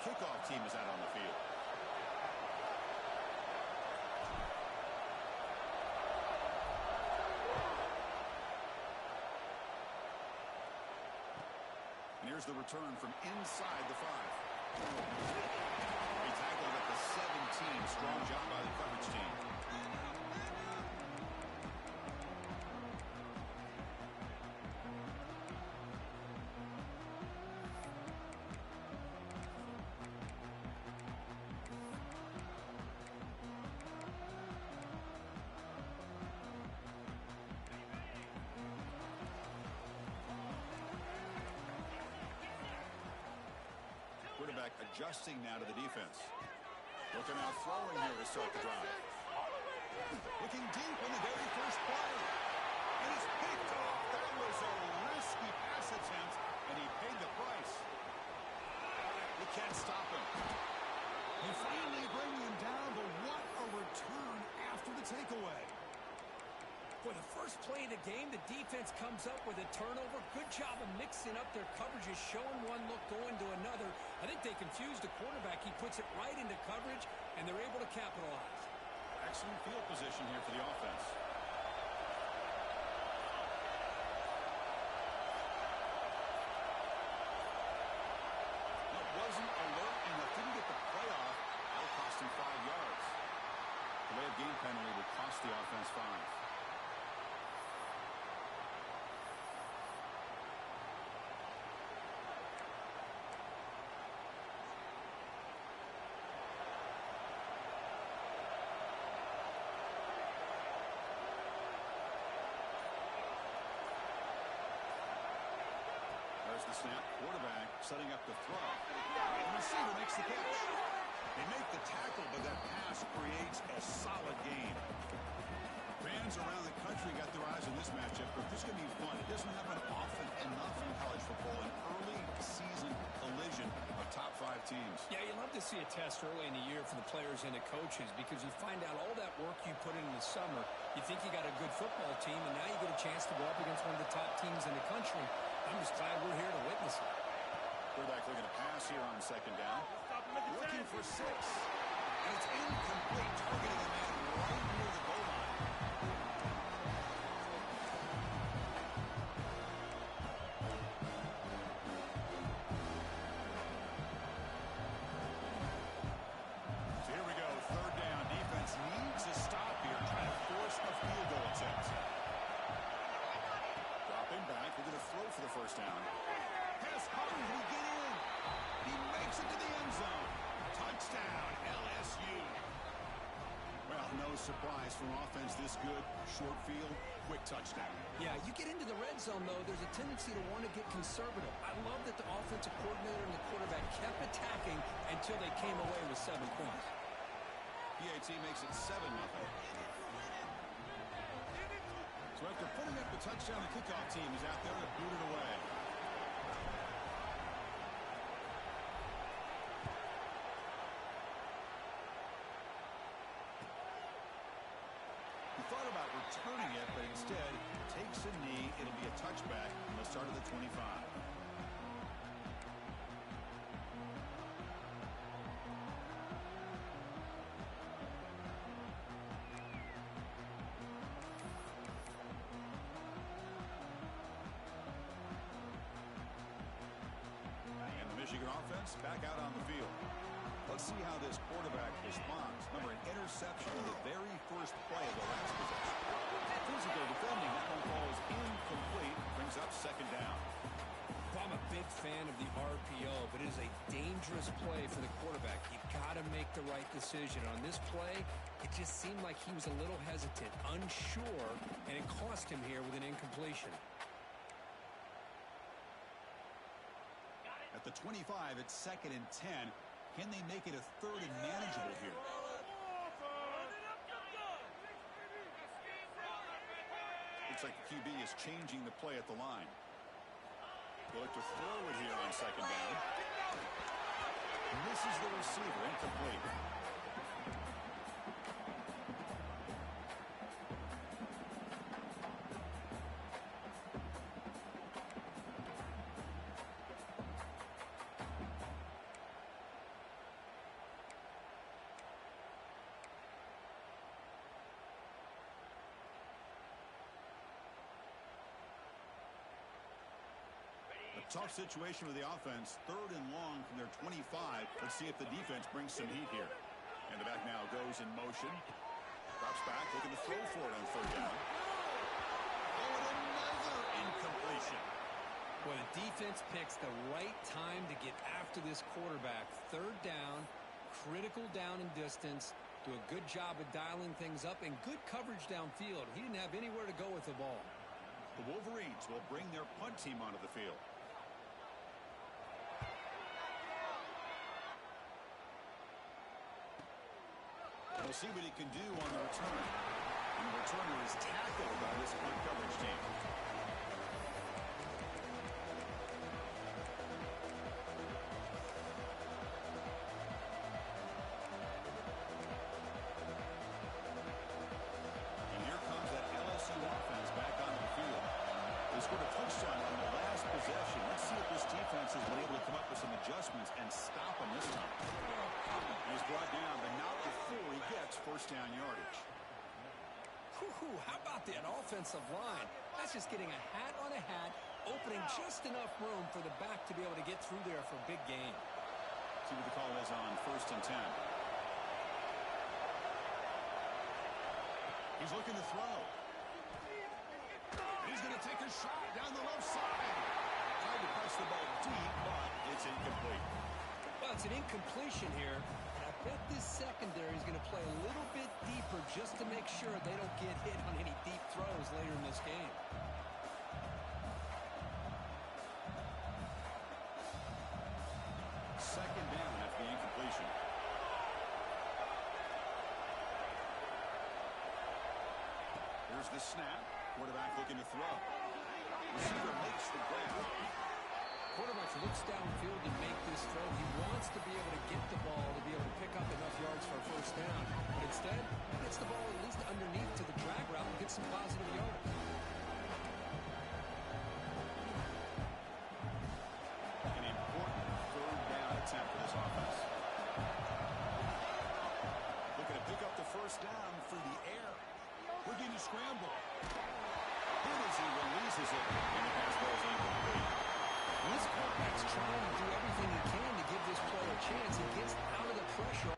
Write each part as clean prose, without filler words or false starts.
kickoff team is out on the field. And here's the return from inside the 5. He tackled at the 17. Strong job by the coverage team. Quarterback adjusting now to the defense. Looking out throwing here to start the drive. Looking deep on the very first play. And it's picked off. That was a risky pass attempt, and he paid the price. You can't stop him. They finally bring him down, but what a return after the takeaway. For the first play of the game, the defense comes up with a turnover. Good job of mixing up their coverages, showing one look, going to another. I think they confused the quarterback. He puts it right into coverage, and they're able to capitalize. Excellent field position here for the offense. That wasn't alert, and that didn't get the play off. That'll cost him 5 yards. The way of game penalty will cost the offense 5. There's the snap. Quarterback setting up the throw. The receiver makes the catch. They make the tackle, but that pass creates a solid gain. Fans around the country got their eyes on this matchup, but this is going to be fun. It doesn't happen often enough in college football, an early season collision of top 5 teams. Yeah, you love to see a test early in the year for the players and the coaches because you find out all that work you put in the summer. You think you got a good football team, and now you get a chance to go up against one of the top teams in the country. I'm just glad we're here to witness it. Quarterback looking to pass here on second down. Looking for 6. And it's incomplete, targeting a man right near the goal line. So here we go, third down. Defense needs a stop here, trying to force a field goal attempt. Dropping back, we're going to throw for the first down. Pass hard, he get in. He makes it to the end zone. Touchdown, LSU. Well, no surprise from offense this good. Short field, quick touchdown. Yeah, you get into the red zone, though, there's a tendency to want to get conservative. I love that the offensive coordinator and the quarterback kept attacking until they came away with 7 points. PAT makes it 7-0. So after putting up the touchdown, the kickoff team is out there to boot it away. He thought about returning it, but instead takes a knee. It'll be a touchback from the start of the 25. Michigan offense back out on the field. Let's see how this quarterback responds. Remember, an interception on the very first play of the last possession. Physical defending. That one falls incomplete. Brings up second down. Well, I'm a big fan of the RPO, but it is a dangerous play for the quarterback. You've got to make the right decision. On this play, it just seemed like he was a little hesitant, unsure, and it cost him here with an incompletion. At the 25, it's 2nd and 10. Can they make it a 3rd and manageable here? Looks like the QB is changing the play at the line. They'll look to throw it here on 2nd down. Misses the receiver, incomplete. Tough situation with the offense. 3rd and long from their 25. Let's see if the defense brings some heat here. And the back now goes in motion. Drops back, looking to throw for it on 3rd down. Oh, and another incompletion. Well, the defense picks the right time to get after this quarterback. 3rd down, critical down and distance. Do a good job of dialing things up and good coverage downfield. He didn't have anywhere to go with the ball. The Wolverines will bring their punt team onto the field. We'll see what he can do on the return. And the returner is tackled by this punt coverage team. And here comes that LSU offense back onto the field. They scored a touchdown on the last possession. Let's see if this defense has been able to come up with some adjustments and stop them this time. He's brought down, but not before he gets 1st down yardage. How about that offensive line? That's just getting a hat on a hat, opening just enough room for the back to be able to get through there for a big gain. See what the call is on 1st and 10. He's looking to throw. He's going to take a shot down the left side. Tried to press the ball deep, but it's incomplete. Well, it's an incompletion here. And I bet this secondary is going to play a little bit deeper just to make sure they don't get hit on any deep throws later in this game. Second down after the incompletion. Here's the snap. Quarterback looking to throw. Receiver makes the grab. Quarterback looks downfield to make this throw. He wants to be able to get the ball to be able to pick up enough yards for a 1st down. But instead, he gets the ball at least underneath to the drag route and gets some positive yards. An important 3rd down attempt for this offense. Looking to pick up the 1st down through the air. Looking to scramble. Then as he releases it, and the pass ball is incomplete. This quarterback's trying to do everything he can to give this play a chance. He gets out of the pressure.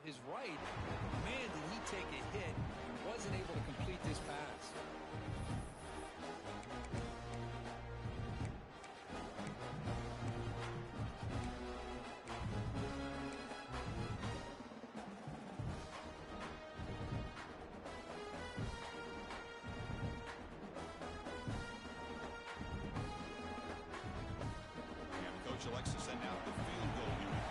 his right. Man, did he take a hit and wasn't able to complete this pass. Elects to send out the field goal unit.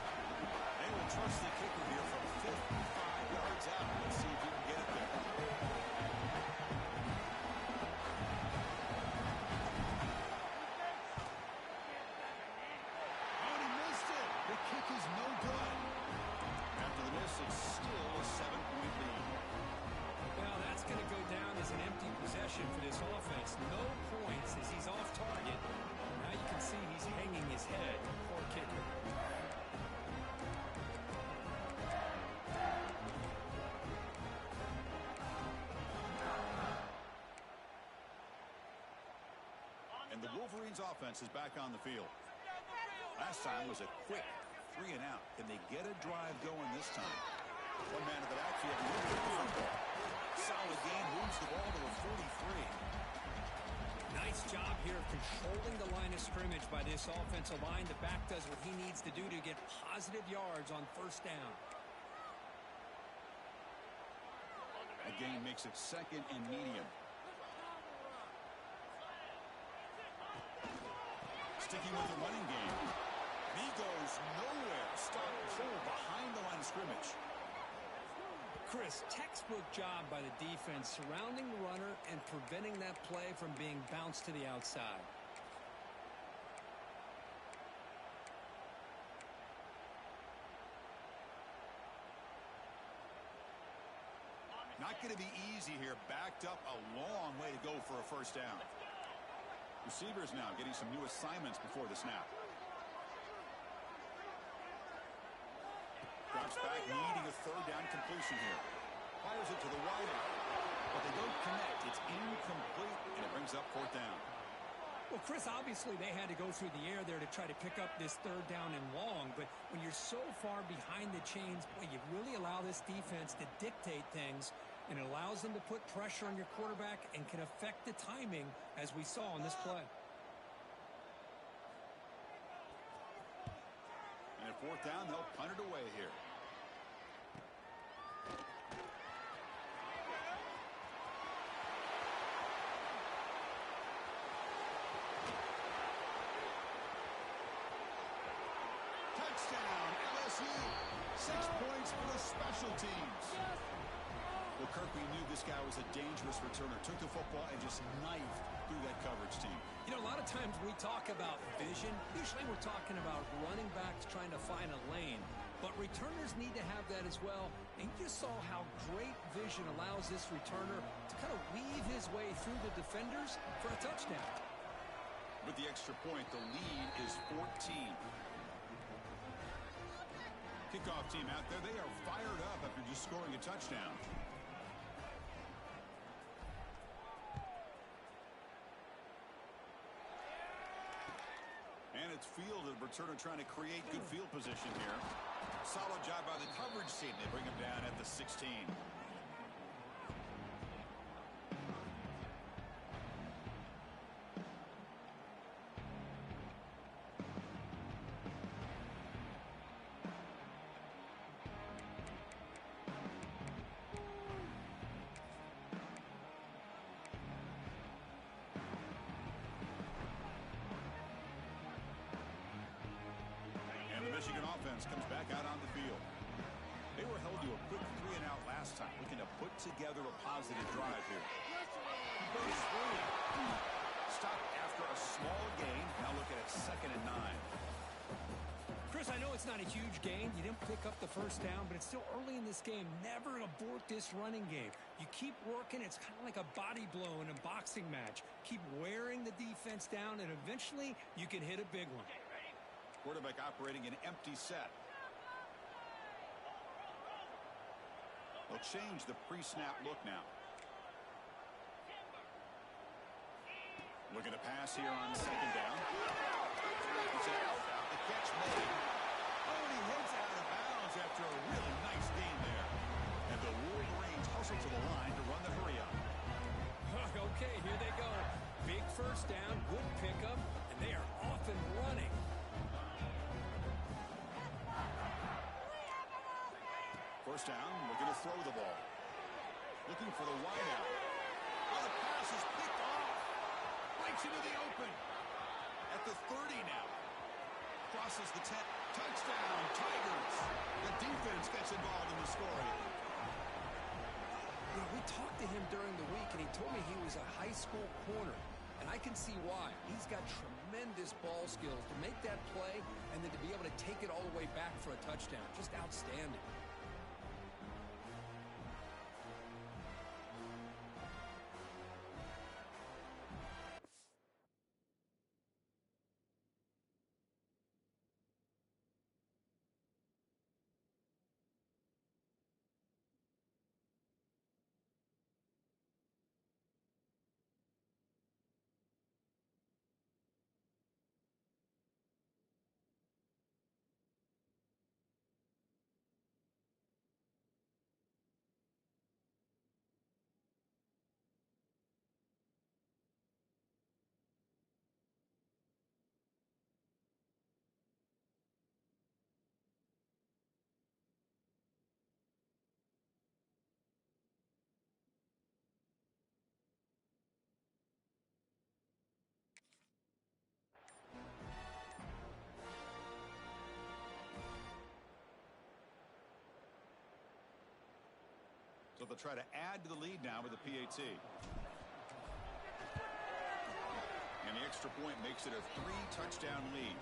They will trust the kicker here from 55 yards out. Let's see if he can get it there. Oh, and he missed it. The kick is no good. After the miss, it's still a 7-point lead. Well, that's going to go down as an empty possession for this offense. No points as he's off target. Now you can see he's hanging his head. Poor kicker. And the Wolverines offense is back on the field. Last time was a quick 3 and out. Can they get a drive going this time? One man in the backfield. Solid game, moves the ball to a 43. Nice job here of controlling the line of scrimmage by this offensive line. The back does what he needs to do to get positive yards on first down. That gain makes it 2nd and medium. Sticking with the running game. He goes nowhere. Stop pull behind the line of scrimmage. Chris, textbook job by the defense surrounding the runner and preventing that play from being bounced to the outside. Not going to be easy here. Backed up a long way to go for a first down. Receivers now getting some new assignments before the snap. Drops back, needing a 3rd down completion here. Fires it to the wide out, but they don't connect. It's incomplete, and it brings up 4th down. Well, Chris, obviously they had to go through the air there to try to pick up this 3rd down and long, but when you're so far behind the chains, boy, you really allow this defense to dictate things, and it allows them to put pressure on your quarterback and can affect the timing, as we saw on this play. And at 4th down, they'll punt it away here. Touchdown, LSU. 6 points for the special teams. Well, Kirk, we knew this guy was a dangerous returner. Took the football and just knifed through that coverage team. You know, a lot of times we talk about vision. Usually we're talking about running backs trying to find a lane. But returners need to have that as well. And you just saw how great vision allows this returner to kind of weave his way through the defenders for a touchdown. With the extra point, the lead is 14. Kickoff team out there, they are fired up after just scoring a touchdown. And it's fielded. Returner trying to create good field position here. Solid job by the coverage team. They bring him down at the 16. Michigan offense comes back out on the field. They were held to a quick 3 and out last time, looking to put together a positive drive here. Stopped after a small gain. Now looking at 2nd and 9. Chris, I know it's not a huge gain. You didn't pick up the first down, but it's still early in this game. Never abort this running game. You keep working. It's kind of like a body blow in a boxing match. Keep wearing the defense down, and eventually you can hit a big one. Quarterback operating an empty set. They'll change the pre-snap look now. Looking to pass here on 2nd down. It's out. The catch made. Oh, and he hits out of bounds after a really nice game there. first down, good pickup, and they are off and running. First down, looking to throw the ball. Looking for the wideout. Oh, the pass is picked off. Breaks into the open. At the 30 now. Crosses the 10. Touchdown, Tigers. The defense gets involved in the scoring. Yeah, we talked to him during the week, and he told me he was a high school corner. And I can see why. He's got tremendous ball skills to make that play and then to be able to take it all the way back for a touchdown. Just outstanding. So they'll try to add to the lead now with the PAT. And the extra point makes it a 3-touchdown lead.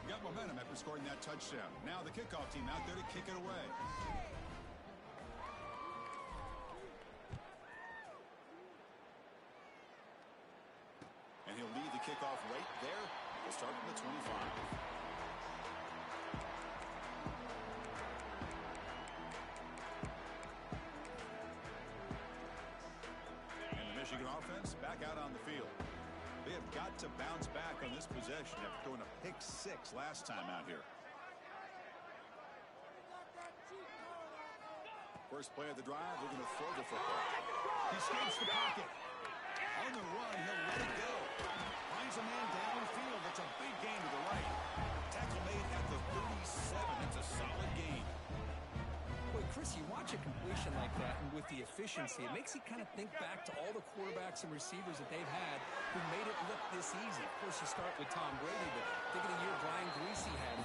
Got momentum after scoring that touchdown. Now the kickoff team out there to kick it away. And he'll lead the kickoff right there. We'll start from the 25. Michigan offense back out on the field. They have got to bounce back on this possession after throwing a pick 6 last time out here. First play of the drive, they're going to throw the football. He escapes the pocket. On the run, he'll let it go. Finds a man downfield. That's a big gain to the right. Tackle made at the 37. That's a solid gain. Boy, Chris, you watch a completion like that, and with the efficiency, it makes you kind of think back to all the quarterbacks and receivers that they've had who made it look this easy. Of course, you start with Tom Brady, but think of the year Brian Greasy had in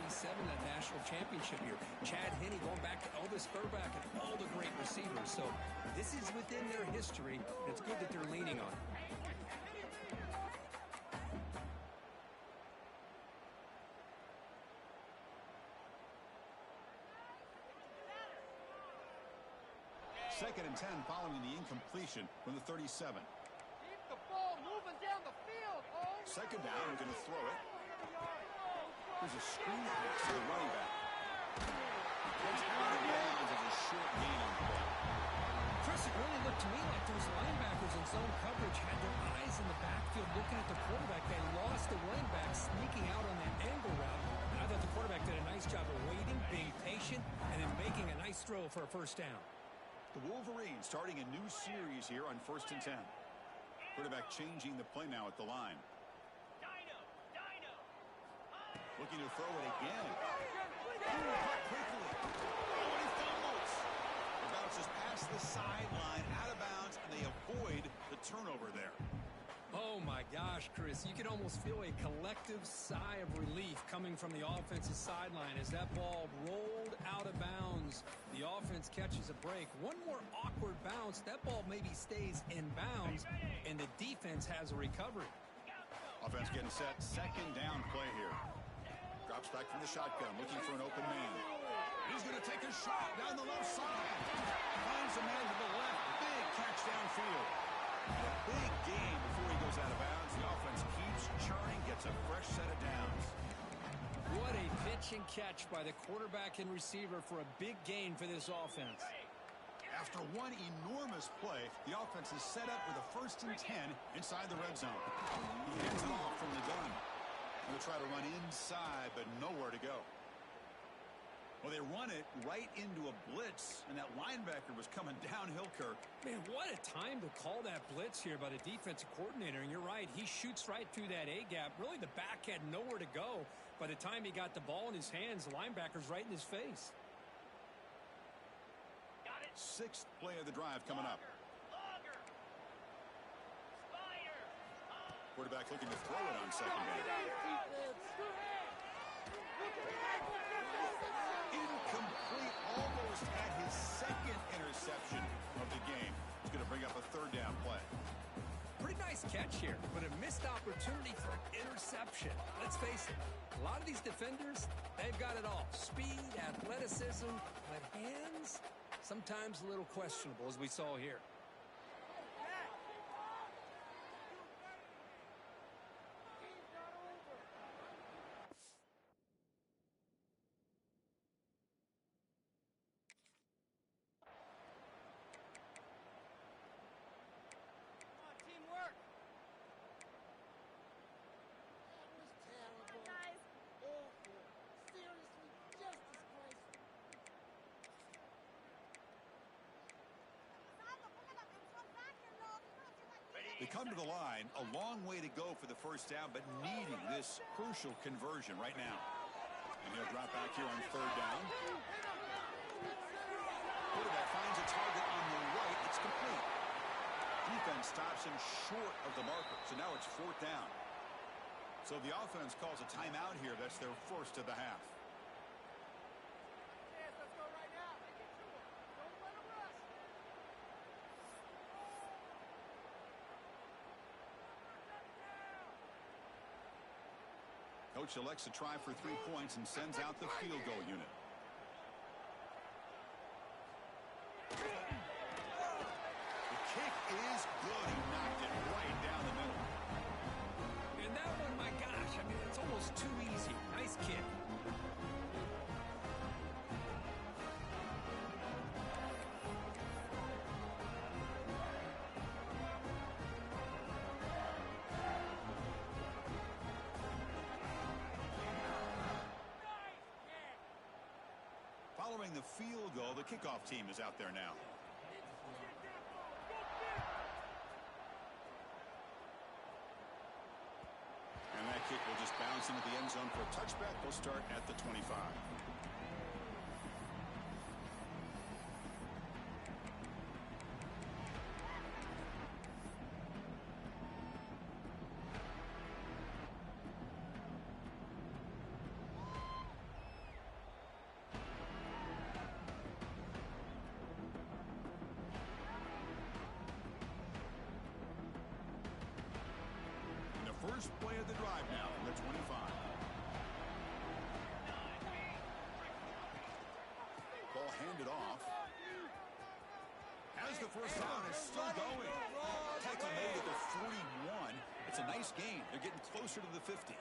1997, that national championship year. Chad Henne going back to Elvis Thurback and all the great receivers. So this is within their history, and it's good that they're leaning on it. Second and 10 following the incompletion from the 37. Keep the ball moving down the field, Holmes. Second down, we're going to throw it. There's a screen pass to the running back. It's out of bounds as a short gain on the play. Chris, it really looked to me like those linebackers in zone coverage had their eyes in the backfield looking at the quarterback. They lost the running back sneaking out on that angle route. And I thought the quarterback did a nice job of waiting, being patient, and then making a nice throw for a first down. The Wolverines starting a new series here on 1st and 10. Quarterback changing the play now at the line. Looking to throw it again. Quickly. Oh, he fumbles. It bounces past the sideline, out of bounds, and they avoid the turnover there. Oh, my gosh, Chris. You can almost feel a collective sigh of relief coming from the offensive sideline as that ball rolled out of bounds. The offense catches a break. One more awkward bounce. That ball maybe stays in bounds, and the defense has a recovery. Offense getting set. Second down play here. Drops back from the shotgun, looking for an open man. He's going to take a shot down the left side. Finds a man to the left. Big catch downfield. A big gain before he goes out of bounds. The offense keeps churning, gets a fresh set of downs. What a pitch and catch by the quarterback and receiver for a big gain for this offense. After one enormous play, the offense is set up with a 1st and 10 inside the red zone. He hands it off from the gun. He'll try to run inside, but nowhere to go. Well, they run it right into a blitz, and that linebacker was coming downhill, Kirk. Man, what a time to call that blitz here by the defensive coordinator. And you're right, he shoots right through that A-gap. Really, the back had nowhere to go. By the time he got the ball in his hands, the linebacker's right in his face. Sixth play of the drive coming up. Quarterback looking to throw it on second down. Incomplete, almost had his second interception of the game. He's going to bring up a third down play. Pretty nice catch here, but a missed opportunity for an interception. Let's face it, a lot of these defenders, they've got it all. Speed, athleticism, but hands, sometimes a little questionable, as we saw here. They come to the line, a long way to go for the first down, but needing this crucial conversion right now. And he'll drop back here on third down. Quarterback finds a target on the right. It's complete. Defense stops him short of the marker, so now it's fourth down. So the offense calls a timeout here. That's their first of the half. Coach elects to try for 3 points and sends out the field goal unit. The kick is good. He knocked it right down the middle. And that one, my gosh, I mean, it's almost too easy. Nice kick. Following the field goal, the kickoff team is out there now. And that kick will just bounce into the end zone for a touchback. They'll start at the 25. First play of the drive now from the 25. Ball handed off. Has the first down, is still going. Tackle made at the 41. It's a nice gain. They're getting closer to the 50.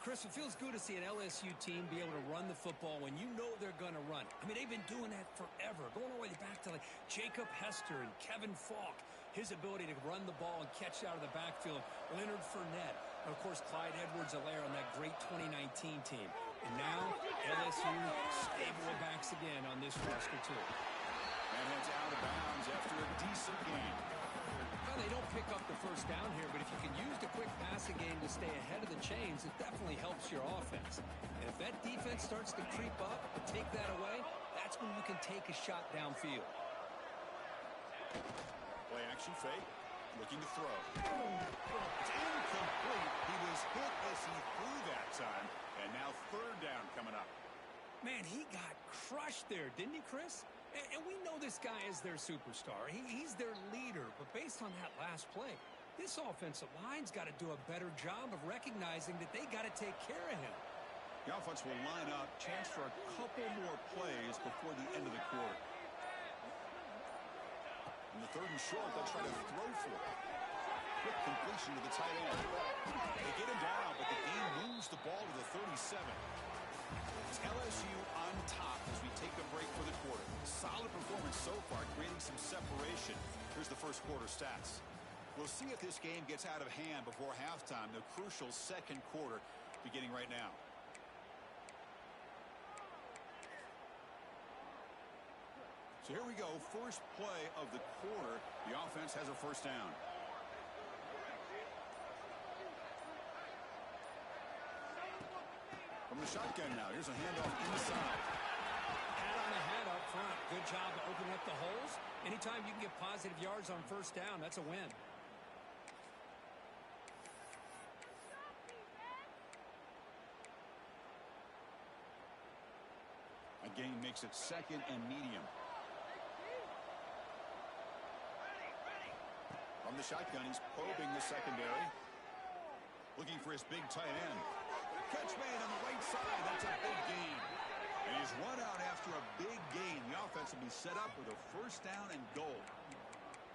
Chris, it feels good to see an LSU team be able to run the football when you know they're going to run it. I mean, they've been doing that forever, going all the way back to like Jacob Hester and Kevin Falk. His ability to run the ball and catch out of the backfield. Leonard Fournette. And, of course, Clyde Edwards-Helaire on that great 2019 team. And now, LSU stable of backs again on this roster, too. And it's out of bounds after a decent game. Well, they don't pick up the first down here, but if you can use the quick passing game to stay ahead of the chains, it definitely helps your offense. And if that defense starts to creep up and take that away, that's when you can take a shot downfield. Play action fake, looking to throw. It's incomplete. He was hit as he threw that time. And now third down coming up. Man, he got crushed there, didn't he, Chris? And we know this guy is their superstar. He's their leader. But based on that last play, this offensive line's got to do a better job of recognizing that they got to take care of him. The offense will line up. Chance for a couple more plays before the end of the quarter. In the third and short, they'll try to throw for it. Quick completion to the tight end. They get him down, but the game moves the ball to the 37. It's LSU on top as we take a break for the quarter. Solid performance so far, creating some separation. Here's the first quarter stats. We'll see if this game gets out of hand before halftime. The crucial second quarter beginning right now. So here we go, first play of the quarter. The offense has a first down. From the shotgun now, here's a handoff inside. Pat on the head up front. Good job of opening up the holes. Anytime you can get positive yards on first down, that's a win. A gain makes it second and medium. From the shotgun, he's probing the secondary. Looking for his big tight end. Catch made on the right side. That's a big gain. And he's run out after a big gain. The offense will be set up with a first down and goal.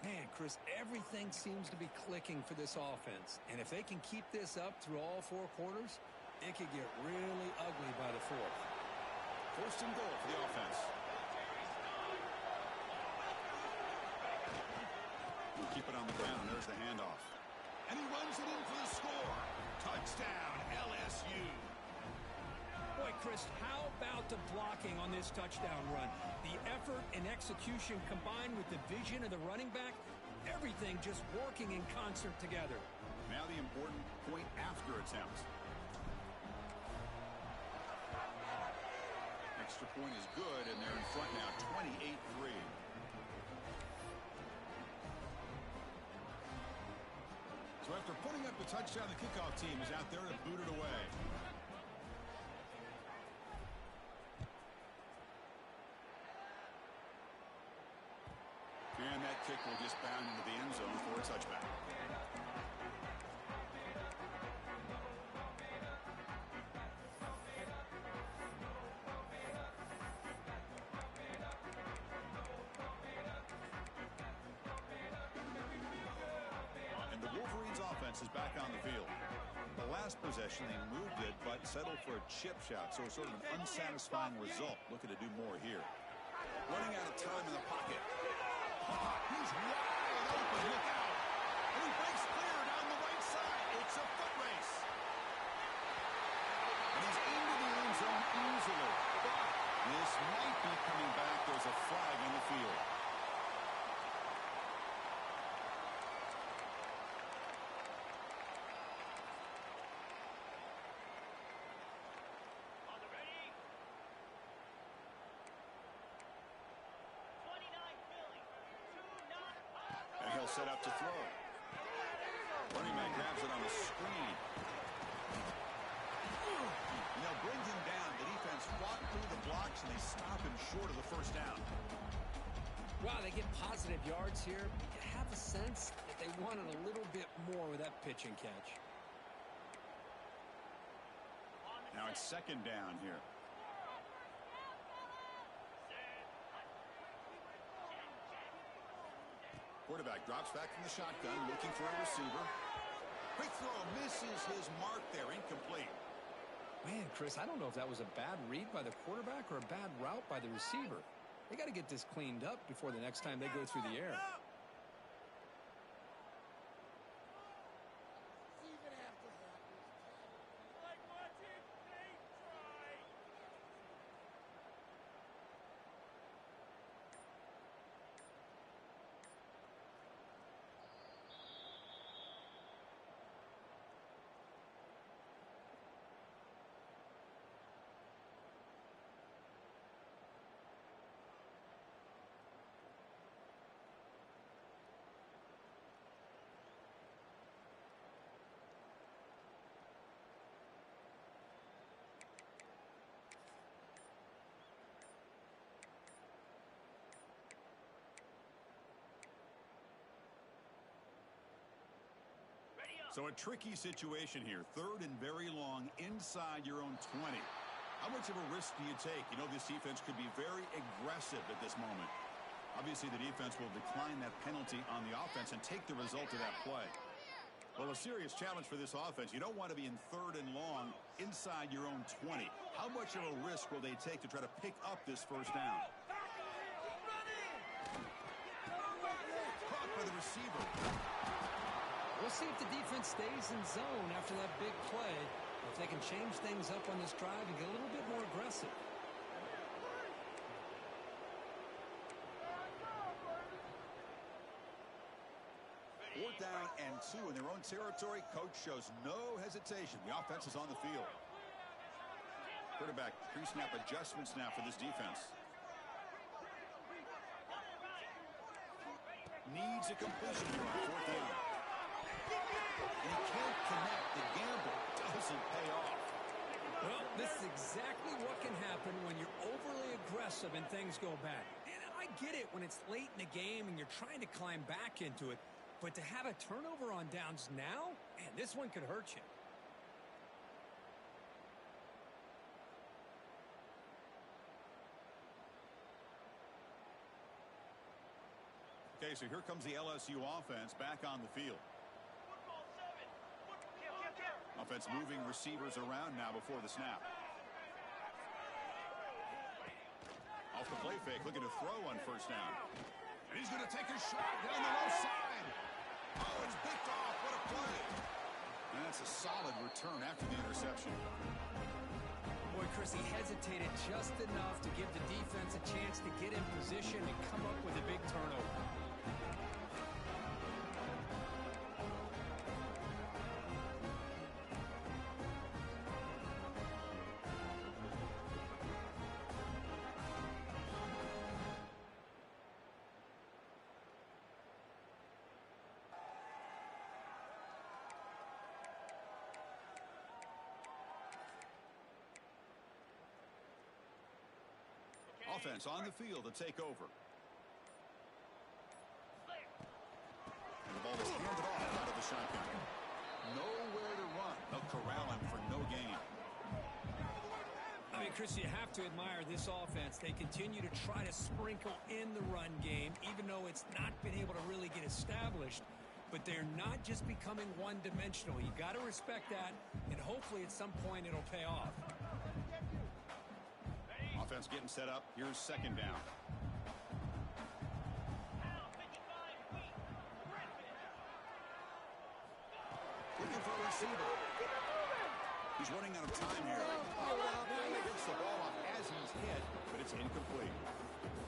Man, Chris, everything seems to be clicking for this offense. And if they can keep this up through all four quarters, it could get really ugly by the fourth. First and goal for the offense. We'll keep it on the ground. There's the handoff. And he runs it in for the score. Touchdown, LSU. Boy, Chris, how about the blocking on this touchdown run? The effort and execution combined with the vision of the running back, everything just working in concert together. Now the important point after attempt. Extra point is good, and they're in front now, 28-3. So after putting up the touchdown, the kickoff team is out there to boot it away. And that kick will just bound into the end zone for a touchback. Is back on the field. The last possession, they moved it, but settled for a chip shot, so sort of an unsatisfying result. Looking to do more here. Running out of time in the pocket. He's wide open. Look out. And he breaks clear down the right side. It's a foot race. And he's into the end zone easily. But this might be coming back. There's a flag in the field. Set up to throw. Running back grabs it on the screen. And they'll bring him down. The defense fought through the blocks, and they stop him short of the first down. Wow, they get positive yards here. You have a sense that they wanted a little bit more with that pitch and catch. Now it's second down here. Quarterback drops back from the shotgun, looking for a receiver. Quick throw, misses his mark there, incomplete. Man, Chris, I don't know if that was a bad read by the quarterback or a bad route by the receiver. They got to get this cleaned up before the next time they go through the air. So a tricky situation here. Third and very long inside your own 20. How much of a risk do you take? You know, this defense could be very aggressive at this moment. Obviously, the defense will decline that penalty on the offense and take the result of that play. Well, a serious challenge for this offense. You don't want to be in third and long inside your own 20. How much of a risk will they take to try to pick up this first down? Caught by the receiver. We'll see if the defense stays in zone after that big play. If they can change things up on this drive and get a little bit more aggressive. 4th down and 2 in their own territory. Coach shows no hesitation. The offense is on the field. Quarterback pre-snap adjustments now for this defense. Needs a completion here on 4th down. And he can't connect. The gamble doesn't pay off. Well, this is exactly what can happen when you're overly aggressive and things go bad. And I get it when it's late in the game and you're trying to climb back into it. But to have a turnover on downs now, man, this one could hurt you. Okay, so here comes the LSU offense back on the field. Offense moving receivers around now before the snap. Off the play fake, looking to throw on 1st down. And he's going to take a shot down the left side. Oh, it's picked off. What a play. And that's a solid return after the interception. Boy, Chris, he hesitated just enough to give the defense a chance to get in position and come up with a big turnover. Offense on the field to take over. And the ball is handed off out of the shotgun. Nowhere to run. They'll corral him for no gain. I mean, Chris, you have to admire this offense. They continue to try to sprinkle in the run game, even though it's not been able to really get established. But they're not just becoming one-dimensional. You got to respect that, and hopefully at some point it'll pay off. Offense getting set up. Here's 2nd down. Looking for a receiver. He's running out of time here. Gets the ball off as he's hit, but it's incomplete.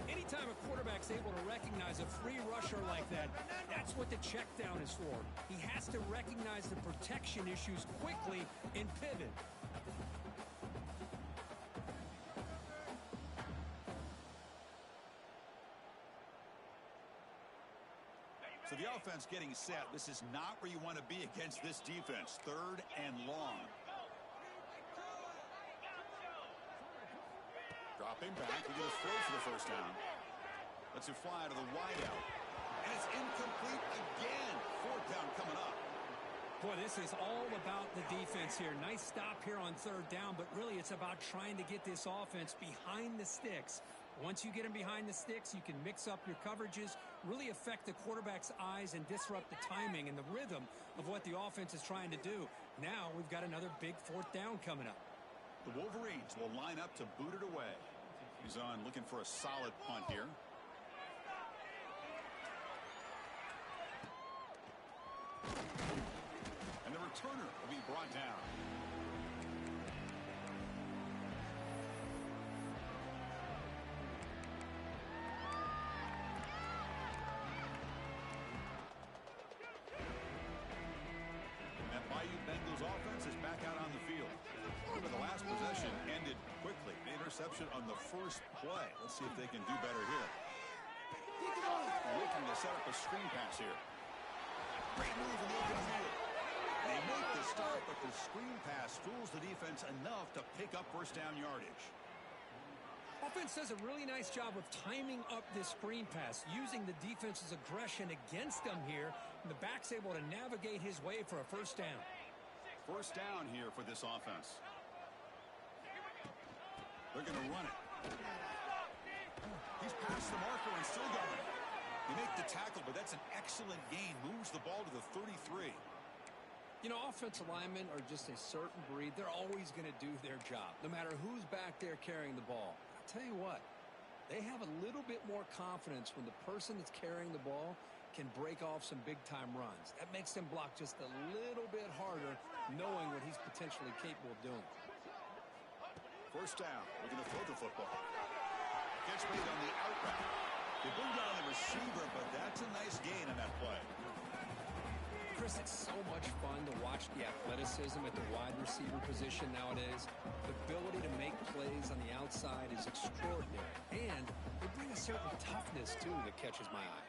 Anytime a quarterback's able to recognize a free rusher like that, that's what the check down is for. He has to recognize the protection issues quickly and pivot. So the offense getting set. This is not where you want to be against this defense. 3rd and long. Dropping back. We're going to throw for the 1st down. Lets it fly to the wideout. And it's incomplete again. 4th down coming up. Boy, this is all about the defense here. Nice stop here on 3rd down, but really it's about trying to get this offense behind the sticks. Once you get them behind the sticks, you can mix up your coverages, really affect the quarterback's eyes and disrupt the timing and the rhythm of what the offense is trying to do. Now we've got another big 4th down coming up. The Wolverines will line up to boot it away. He's on looking for a solid punt here. And the returner will be brought down. Offense is back out on the field. Remember, the last possession ended quickly. An interception on the 1st play. Let's see if they can do better here. Looking to set up a screen pass here. Great move in the open field. They make the start, but the screen pass fools the defense enough to pick up 1st down yardage. Offense does a really nice job of timing up this screen pass, using the defense's aggression against them here, and the back's able to navigate his way for a 1st down. 1st down here for this offense. They're going to run it. He's past the marker and still going. They make the tackle, but that's an excellent gain. Moves the ball to the 33. You know, offensive linemen are just a certain breed. They're always going to do their job, no matter who's back there carrying the ball. I'll tell you what, they have a little bit more confidence when the person that's carrying the ball can break off some big-time runs. That makes them block just a little bit harder, knowing what he's potentially capable of doing. 1st down. We're going to throw the football. Gets made on the out route. They bring down the receiver, but that's a nice gain on that play. Chris, it's so much fun to watch the athleticism at the wide receiver position nowadays. The ability to make plays on the outside is extraordinary, and they bring a certain toughness, too, that catches my eye.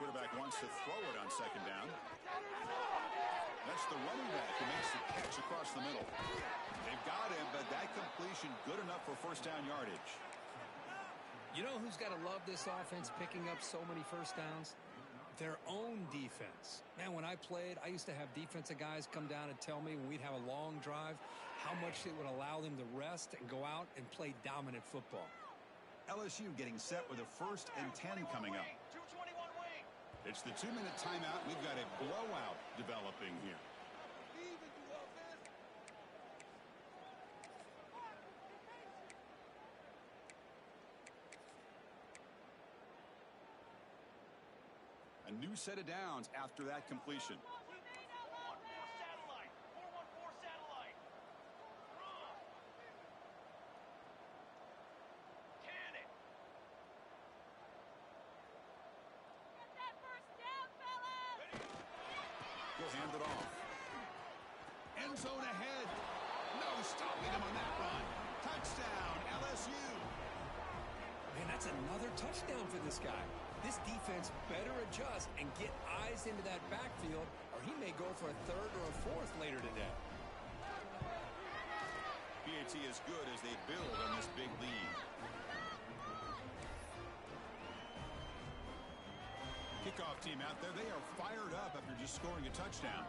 Quarterback wants to throw it on second down. That's the running back who makes the catch across the middle. They've got him, but that completion good enough for first down yardage. You know who's got to love this offense picking up so many first downs? Their own defense. Man, when I played, I used to have defensive guys come down and tell me when we'd have a long drive how much it would allow them to rest and go out and play dominant football. LSU getting set with a 1st and 10 coming up. It's the 2-minute timeout. We've got a blowout developing here. A new set of downs after that completion. He'll hand it off. End zone ahead. No stopping him on that run. Touchdown, LSU. Man, that's another touchdown for this guy. This defense better adjust and get eyes into that backfield, or he may go for a 3rd or a 4th later today. PAT is good as they build on this big lead. Kickoff team out there, they are fired up after just scoring a touchdown.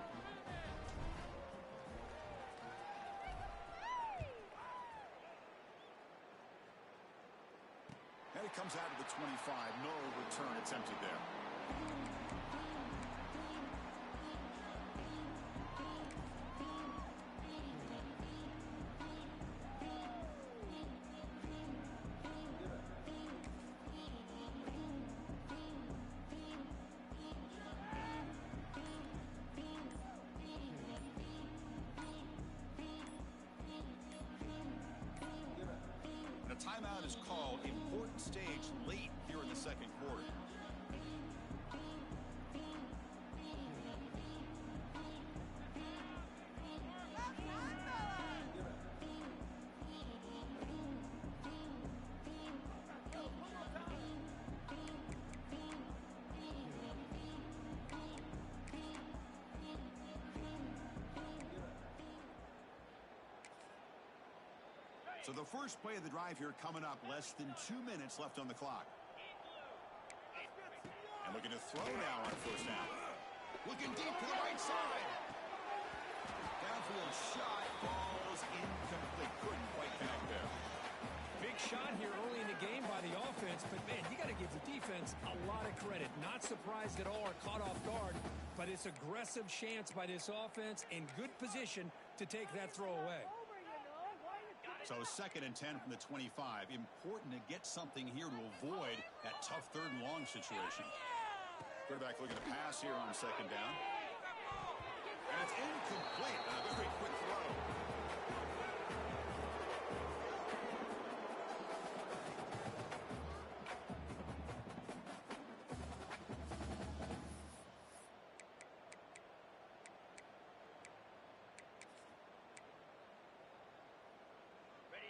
And it comes out of the 25. No return attempted there. Timeout is called. Important stage late here in the second quarter. So the first play of the drive here coming up, less than 2 minutes left on the clock. And looking to throw now on first down. Looking deep to the right side. Downfield shot falls incomplete. Couldn't quite connect there. Big shot here early in the game by the offense, but man, you got to give the defense a lot of credit. Not surprised at all or caught off guard, but it's aggressive chance by this offense in good position to take that throw away. So 2nd and 10 from the 25. Important to get something here to avoid that tough 3rd and long situation. Quarterback looking to pass here on 2nd down. And it's incomplete. A very quick throw.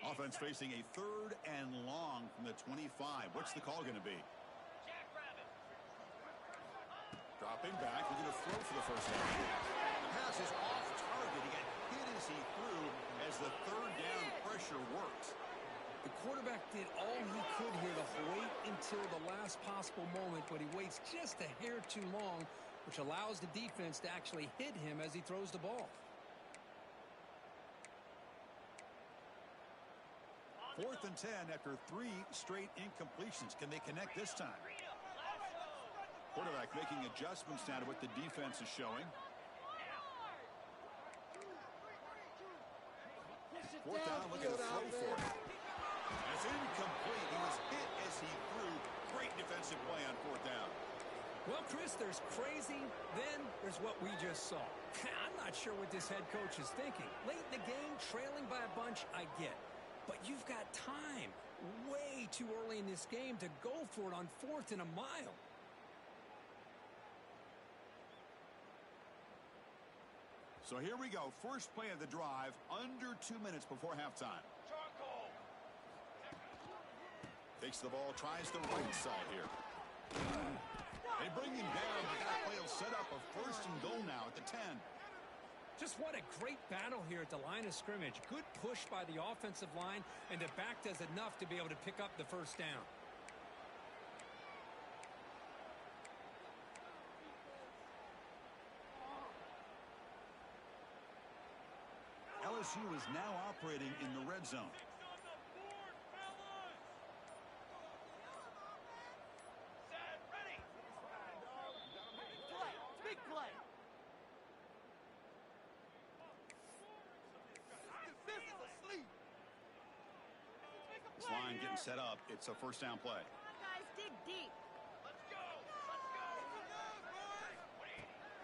Offense facing a 3rd and long from the 25. What's the call going to be? Dropping back, looking to throw for the first down. The pass is off target. He got hit as he threw as the 3rd down pressure worked. The quarterback did all he could here to wait until the last possible moment, but he waits just a hair too long, which allows the defense to actually hit him as he throws the ball. 4th and 10 after 3 straight incompletions. Can they connect this time? Quarterback making adjustments now to what the defense is showing. 4th down, looking to throw for it. It's incomplete. He was hit as he threw. Great defensive play on 4th down. Well, Chris, there's crazy, then there's what we just saw. I'm not sure what this head coach is thinking. Late in the game, trailing by a bunch, I get. But you've got time, way too early in this game, to go for it on 4th and a mile. So here we go. First play of the drive, under 2 minutes before halftime. Takes the ball, tries the right side here. They bring him down, but that play will set up a first and goal now at the 10. Just what a great battle here at the line of scrimmage. Good push by the offensive line, and the back does enough to be able to pick up the first down. LSU is now operating in the red zone. Big play. This line getting set up. It's a first down play. Come on, guys, dig deep. Let's go. Let's go.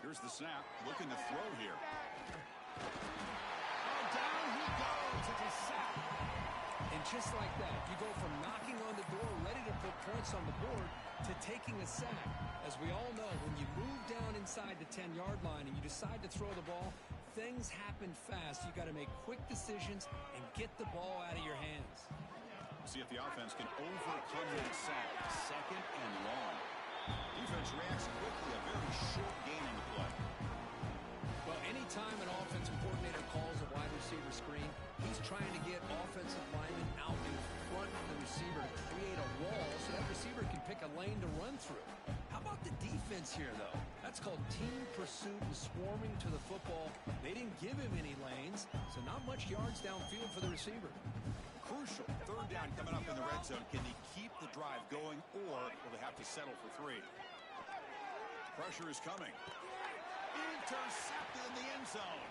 Here's the snap. Looking to throw here. Oh, down he goes. It's a sack. And just like that, you go from knocking on the door, ready to put points on the board, to taking a sack. As we all know, when you move down inside the 10-yard line and you decide to throw the ball, things happen fast. You got to make quick decisions and get the ball out of your hands. See if the offense can overcome that sack. Second and long. Defense reacts quickly. A very short gain in the play. Well, anytime an offensive coordinator calls a wide receiver screen, he's trying to get offensive linemen out in front of the receiver to create a wall so that receiver can pick a lane to run through. How about the defense here, though? That's called team pursuit and swarming to the football. They didn't give him any lanes, so not much yards downfield for the receiver. Crucial. Third down coming up in the red zone. Can they keep the drive going, or will they have to settle for 3? Pressure is coming. Intercepted in the end zone.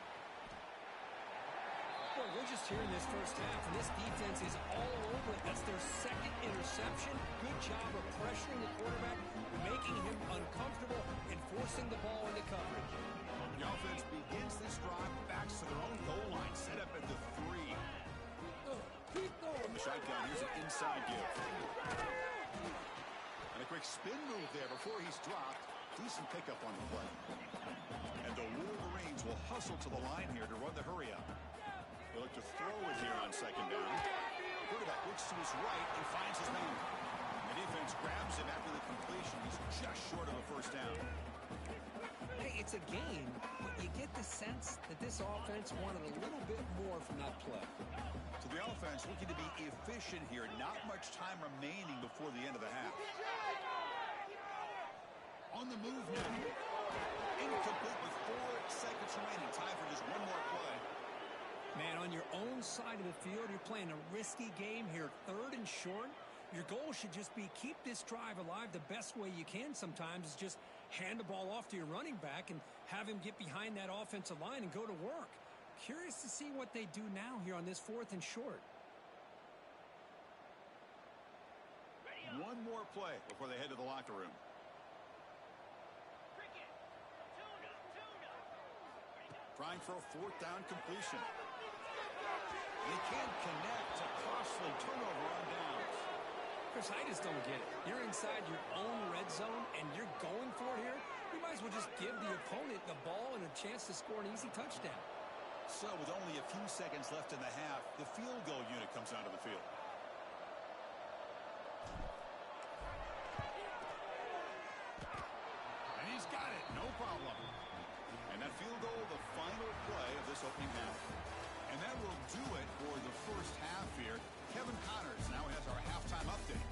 Boy, we're just here in this first half, and this defense is all over it. That's their second interception. Good job of pressuring the quarterback, making him uncomfortable, and forcing the ball into coverage. The offense begins this drive, backs to their own goal line, set up at the 3. From the shotgun, here's an inside give. And a quick spin move there before he's dropped. Decent pickup on the play. And the Wolverines will hustle to the line here to run the hurry up. They look to throw it here on second down. Quarterback looks to his right and finds his man. The defense grabs him after the completion. He's just short of a first down. Hey, it's a game, but you get the sense that this offense wanted a little bit more from that play. So the offense looking to be efficient here. Not much time remaining before the end of the half. On the move now. Incomplete with 4 seconds remaining. Time for just one more play. Man, on your own side of the field, you're playing a risky game here. 3rd and short. Your goal should just be keep this drive alive the best way you can sometimes is just hand the ball off to your running back and have him get behind that offensive line and go to work. Curious to see what they do now here on this 4th and short. One more play before they head to the locker room. Trying for a 4th down completion. They can't connect. A costly turnover on downs. Chris, I just don't get it. You're inside your own red zone and you're going for it here. You might as well just give the opponent the ball and a chance to score an easy touchdown. So with only a few seconds left in the half, the field goal unit comes out of the field. And he's got it. No problem. And that field goal, the final play of this opening half. And that will do it for the first half here. Kevin Connors now has our halftime update.